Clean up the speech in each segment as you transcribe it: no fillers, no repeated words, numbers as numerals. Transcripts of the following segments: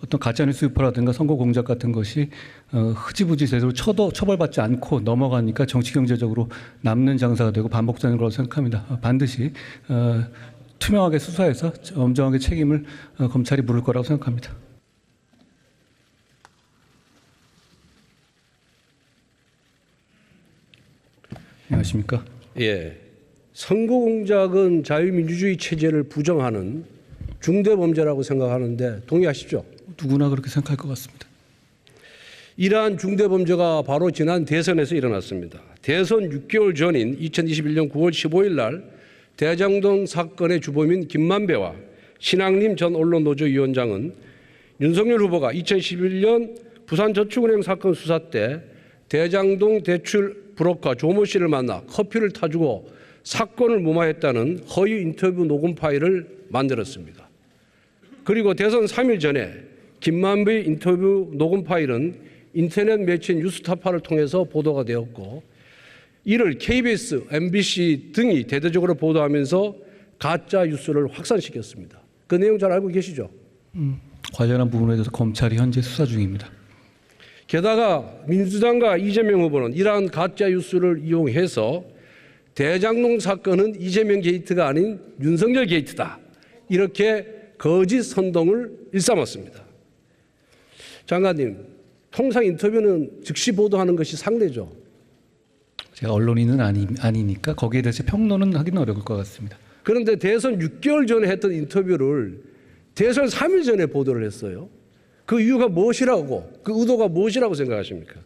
어떤 가짜뉴스 유포라든가 선거 공작 같은 것이 흐지부지 제대로 처벌받지 않고 넘어가니까 정치 경제적으로 남는 장사가 되고 반복되는 거라고 생각합니다. 반드시 투명하게 수사해서 엄정하게 책임을 검찰이 물을 거라고 생각합니다. 안녕하십니까? 예, 선거 공작은 자유민주주의 체제를 부정하는 중대범죄라고 생각하는데 동의하시죠? 누구나 그렇게 생각할 것 같습니다. 이러한 중대범죄가 바로 지난 대선에서 일어났습니다. 대선 6개월 전인 2021년 9월 15일 날 대장동 사건의 주범인 김만배와 신학림 전 언론노조위원장은 윤석열 후보가 2011년 부산저축은행 사건 수사 때 대장동 대출 브로커 조모 씨를 만나 커피를 타주고 사건을 무마했다는 허위 인터뷰 녹음 파일을 만들었습니다. 그리고 대선 3일 전에 김만배의 인터뷰 녹음 파일은 인터넷 매체인 뉴스타파를 통해서 보도가 되었고, 이를 KBS, MBC 등이 대대적으로 보도하면서 가짜 뉴스를 확산시켰습니다. 그 내용 잘 알고 계시죠? 관련한 부분에 대해서 검찰이 현재 수사 중입니다. 게다가 민주당과 이재명 후보는 이러한 가짜 뉴스를 이용해서 대장동 사건은 이재명 게이트가 아닌 윤석열 게이트다, 이렇게 거짓 선동을 일삼았습니다. 장관님, 통상 인터뷰는 즉시 보도하는 것이 상례죠. 제가 언론인은 아니니까 거기에 대해서 평론은 하기는 어려울 것 같습니다. 그런데 대선 6개월 전에 했던 인터뷰를 대선 3일 전에 보도를 했어요. 그 이유가 무엇이라고, 그 의도가 무엇이라고 생각하십니까?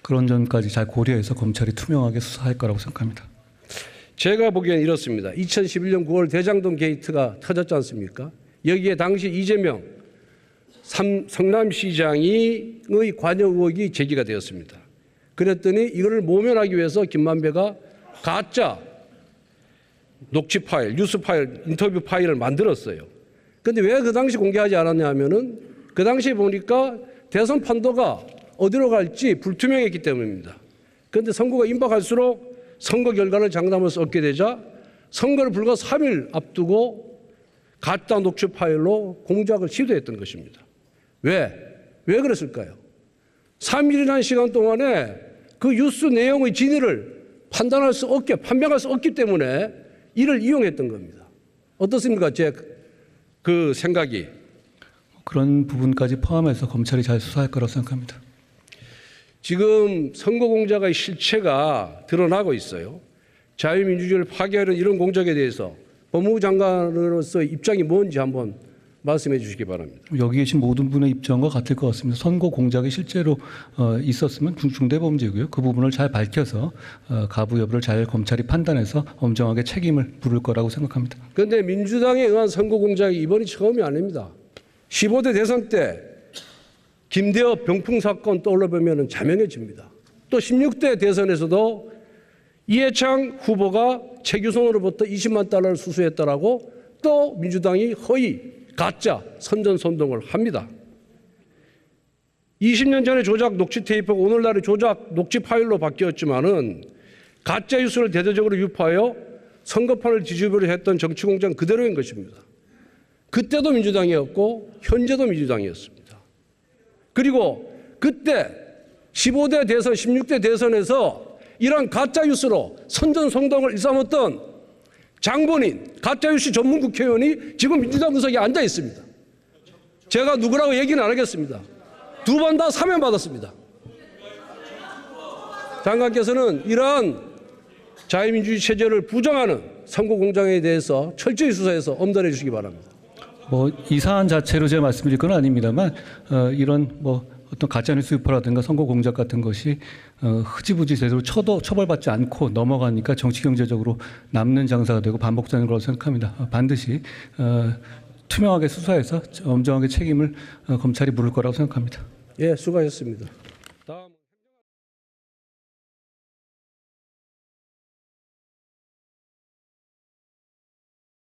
그런 점까지 잘 고려해서 검찰이 투명하게 수사할 거라고 생각합니다. 제가 보기엔 이렇습니다. 2011년 9월 대장동 게이트가 터졌지 않습니까? 여기에 당시 이재명 성남시장의 관여 의혹이 제기가 되었습니다. 그랬더니 이걸 모면하기 위해서 김만배가 가짜 녹취 파일, 뉴스 파일, 인터뷰 파일을 만들었어요. 그런데 왜 그 당시 공개하지 않았냐 하면은 그 당시에 보니까 대선 판도가 어디로 갈지 불투명했기 때문입니다. 그런데 선거가 임박할수록 선거 결과를 장담해서 얻게 되자 선거를 불과 3일 앞두고 가짜 녹취 파일로 공작을 시도했던 것입니다. 왜 그랬을까요? 3일이라는 시간 동안에 그 뉴스 내용의 진위를 판단할 수 없게, 판명할 수 없기 때문에 이를 이용했던 겁니다. 어떻습니까? 제 그 생각이. 그런 부분까지 포함해서 검찰이 잘 수사할 거라고 생각합니다. 지금 선거 공작의 실체가 드러나고 있어요. 자유민주주의를 파괴하는 이런 공작에 대해서 법무부 장관으로서의 입장이 뭔지 한번 말씀해 주시기 바랍니다. 여기 계신 모든 분의 입장과 같을 것 같습니다. 선거 공작이 실제로 있었으면 중대범죄고요. 그 부분을 잘 밝혀서 가부 여부를 잘 검찰이 판단해서 엄정하게 책임을 물을 거라고 생각합니다. 그런데 민주당에 의한 선거 공작이 이번이 처음이 아닙니다. 15대 대선 때 김대엽 병풍 사건 떠올려보면 자명해집니다. 또 16대 대선에서도 이해창 후보가 최규선으로부터 20만 달러를 수수했다라고 또 민주당이 허위, 가짜, 선전선동을 합니다. 20년 전에 조작 녹취 테이프가 오늘날의 조작 녹취 파일로 바뀌었지만은 가짜 뉴스를 대대적으로 유포하여 선거판을 뒤집으려 했던 정치 공작 그대로인 것입니다. 그때도 민주당이었고 현재도 민주당이었습니다. 그리고 그때 15대 대선, 16대 대선에서 이러한 가짜 뉴스로 선전선동을 일삼았던 장본인, 가짜뉴스 전문 국회의원이 지금 민주당 의석에 앉아 있습니다. 제가 누구라고 얘기는 안 하겠습니다. 두 번 다 사면받았습니다. 장관께서는 이러한 자유민주주의 체제를 부정하는 선거 공작에 대해서 철저히 수사해서 엄단해 주시기 바랍니다. 이 사안 자체로 제가 말씀드릴 건 아닙니다만 이런 어떤 가짜뉴스 유포라든가 선거 공작 같은 것이 흐지부지 제대로 처벌받지 않고 넘어가니까 정치 경제적으로 남는 장사가 되고 반복되는 거라고 생각합니다. 반드시 투명하게 수사해서 엄정하게 책임을 검찰이 물을 거라고 생각합니다. 예, 수고하셨습니다.